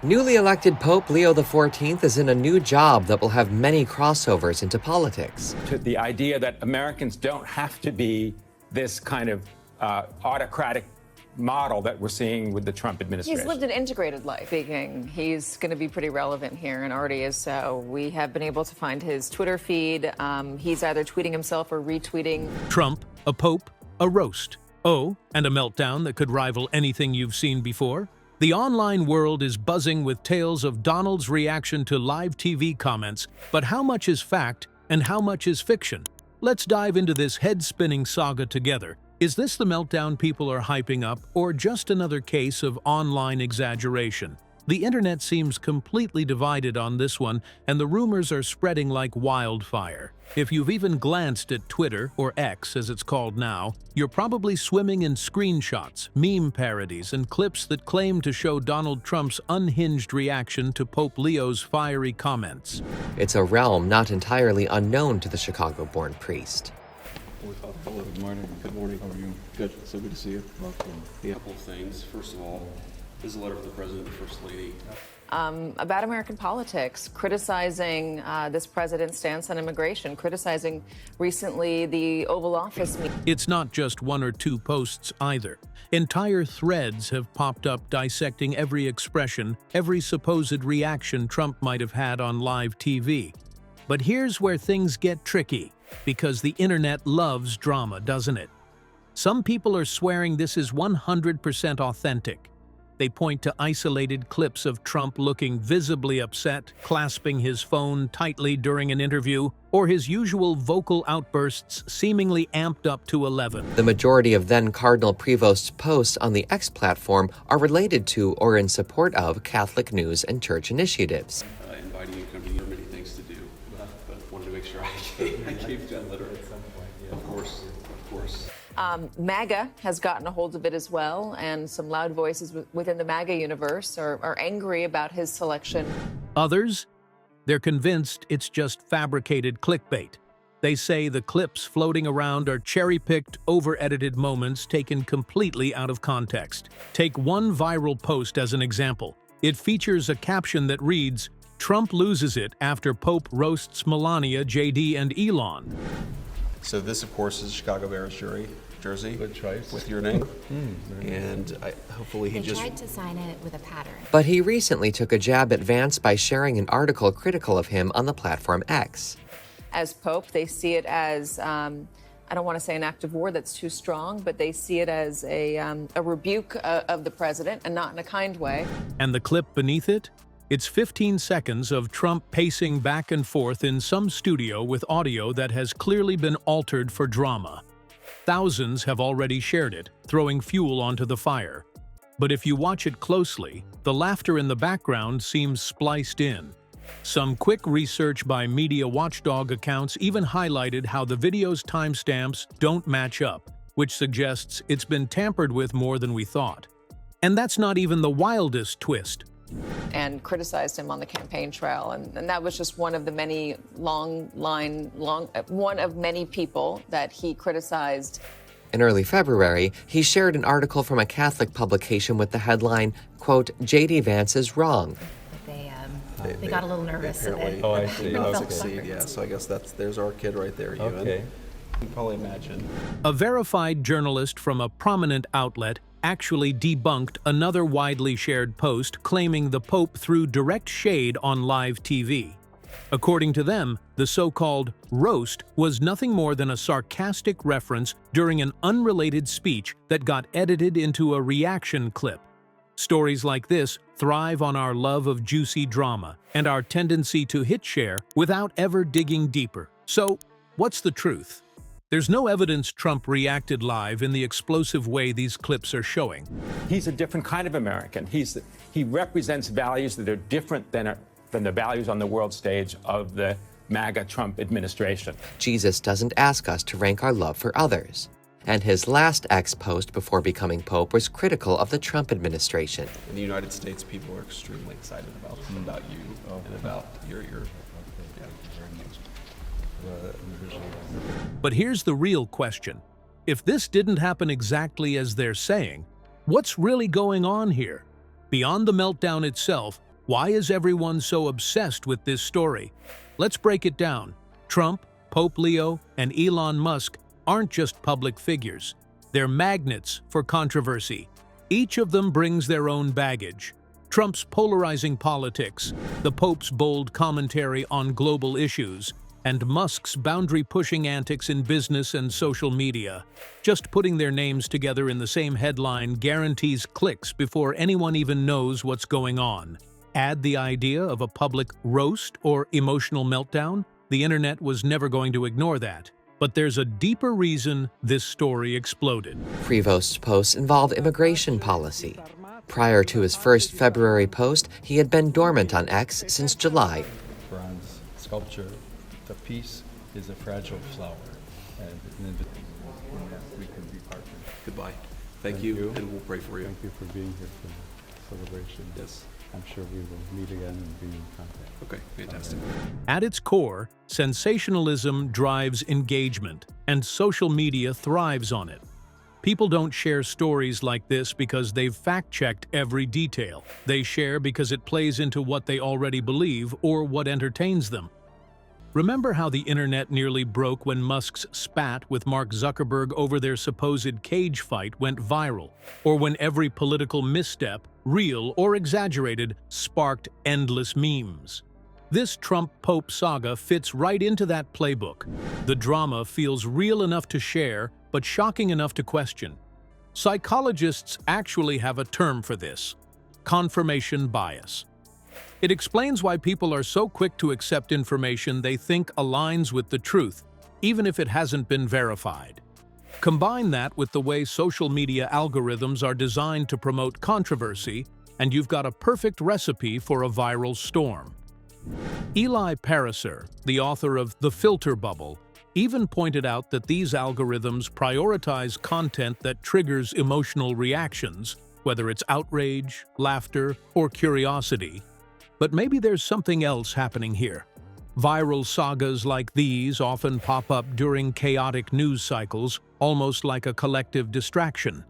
Newly elected Pope Leo XIV is in a new job that will have many crossovers into politics. To the idea that Americans don't have to be this kind of autocratic model that we're seeing with the Trump administration. He's lived an integrated life. Speaking, he's going to be pretty relevant here and already is so. We have been able to find his Twitter feed. He's either tweeting himself or retweeting. Trump, a pope, a roast. Oh, and a meltdown that could rival anything you've seen before? The online world is buzzing with tales of Donald's reaction to live TV comments, but how much is fact and how much is fiction? Let's dive into this head-spinning saga together. Is this the meltdown people are hyping up, or just another case of online exaggeration? The internet seems completely divided on this one, and the rumors are spreading like wildfire. If you've even glanced at Twitter, or X as it's called now, you're probably swimming in screenshots, meme parodies, and clips that claim to show Donald Trump's unhinged reaction to Pope Leo's fiery comments. It's a realm not entirely unknown to the Chicago-born priest. Hello, good morning. Good morning. How are you? Good. So good to see you. Welcome. A couple of things. First of all, this is a letter from the President and First Lady. About American politics, criticizing this president's stance on immigration, criticizing recently the Oval Office meeting. It's not just one or two posts either. Entire threads have popped up dissecting every expression, every supposed reaction Trump might have had on live TV. But here's where things get tricky, because the internet loves drama, doesn't it? Some people are swearing this is 100% authentic. They point to isolated clips of Trump looking visibly upset, clasping his phone tightly during an interview, or his usual vocal outbursts seemingly amped up to 11. The majority of then-Cardinal Prevost's posts on the X platform are related to or in support of Catholic news and church initiatives. Inviting you to come to there are many things to do, but wanted to make sure I gave that letter. At some point, yeah. Of course. MAGA has gotten a hold of it as well, and some loud voices within the MAGA universe are angry about his selection. Others? They're convinced it's just fabricated clickbait. They say the clips floating around are cherry-picked, over-edited moments taken completely out of context. Take one viral post as an example. It features a caption that reads, "Trump loses it after Pope roasts Melania, JD, and Elon." So this, of course, is Chicago Bears jersey Good choice. with your name. And hopefully he They just... tried to sign it with a pattern. But he recently took a jab at Vance by sharing an article critical of him on the platform X. As Pope, they see it as, I don't want to say an act of war, that's too strong, but they see it as a rebuke of the president, and not in a kind way. And the clip beneath it? It's 15 seconds of Trump pacing back and forth in some studio with audio that has clearly been altered for drama. Thousands have already shared it, throwing fuel onto the fire. But if you watch it closely, the laughter in the background seems spliced in. Some quick research by media watchdog accounts even highlighted how the video's timestamps don't match up, which suggests it's been tampered with more than we thought. And that's not even the wildest twist. And criticized him on the campaign trail, and that was just one of the many one of many people that he criticized. In early February, he shared an article from a Catholic publication with the headline, quote, "JD Vance is wrong." They got a little nervous. Apparently, Oh, I see. Felt succeed, awkward. yeah. So I guess there's our kid right there, Ewan. Okay. You can probably imagine. A verified journalist from a prominent outlet actually debunked another widely shared post claiming the Pope threw direct shade on live TV. According to them, the so-called roast was nothing more than a sarcastic reference during an unrelated speech that got edited into a reaction clip. Stories like this thrive on our love of juicy drama and our tendency to hit share without ever digging deeper. So, what's the truth? There's no evidence Trump reacted live in the explosive way these clips are showing. He's a different kind of American. He represents values that are different than the values on the world stage of the MAGA Trump administration. Jesus doesn't ask us to rank our love for others. And his last X post before becoming Pope was critical of the Trump administration. In the United States, people are extremely excited about you and about your But here's the real question. If this didn't happen exactly as they're saying, what's really going on here? Beyond the meltdown itself, Why is everyone so obsessed with this story? Let's break it down. Trump, Pope Leo, and Elon Musk aren't just public figures. They're magnets for controversy. Each of them brings their own baggage. Trump's polarizing politics, the Pope's bold commentary on global issues, and Musk's boundary-pushing antics in business and social media. Just putting their names together in the same headline guarantees clicks before anyone even knows what's going on. Add the idea of a public roast or emotional meltdown, the internet was never going to ignore that. But there's a deeper reason this story exploded. Prevost's posts involve immigration policy. Prior to his first February post, he had been dormant on X since July. Bronze sculpture, the piece is a fragile flower. And we can be partners. Goodbye. Thank you, and we'll pray for you. Thank you for being here for the celebration. Yes. I'm sure we will meet again and be in contact. Okay, fantastic. At its core, sensationalism drives engagement, and social media thrives on it. People don't share stories like this because they've fact-checked every detail. They share because it plays into what they already believe or what entertains them. Remember how the internet nearly broke when Musk's spat with Mark Zuckerberg over their supposed cage fight went viral, or when every political misstep, real or exaggerated, sparked endless memes? This Trump-Pope saga fits right into that playbook. The drama feels real enough to share, but shocking enough to question. Psychologists actually have a term for this: confirmation bias. It explains why people are so quick to accept information they think aligns with the truth, even if it hasn't been verified. Combine that with the way social media algorithms are designed to promote controversy, and you've got a perfect recipe for a viral storm. Eli Pariser, the author of The Filter Bubble, even pointed out that these algorithms prioritize content that triggers emotional reactions, whether it's outrage, laughter, or curiosity. But maybe there's something else happening here. Viral sagas like these often pop up during chaotic news cycles, almost like a collective distraction.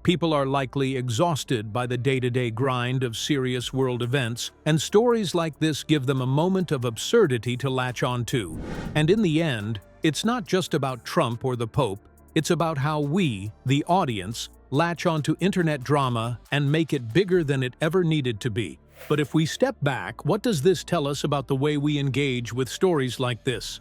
People are likely exhausted by the day-to-day grind of serious world events, and stories like this give them a moment of absurdity to latch onto. And in the end, it's not just about Trump or the Pope, it's about how we, the audience, latch onto internet drama and make it bigger than it ever needed to be. But if we step back, what does this tell us about the way we engage with stories like this?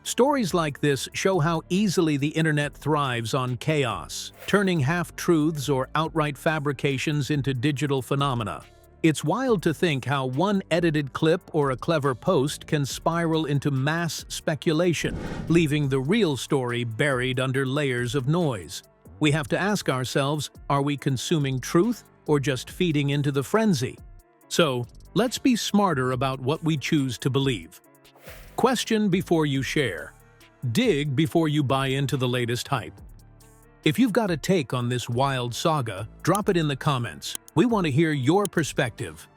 Stories like this show how easily the internet thrives on chaos, turning half-truths or outright fabrications into digital phenomena. It's wild to think how one edited clip or a clever post can spiral into mass speculation, leaving the real story buried under layers of noise. We have to ask ourselves, are we consuming truth or just feeding into the frenzy? So, let's be smarter about what we choose to believe. Question before you share. Dig before you buy into the latest hype. If you've got a take on this wild saga, drop it in the comments. We want to hear your perspective.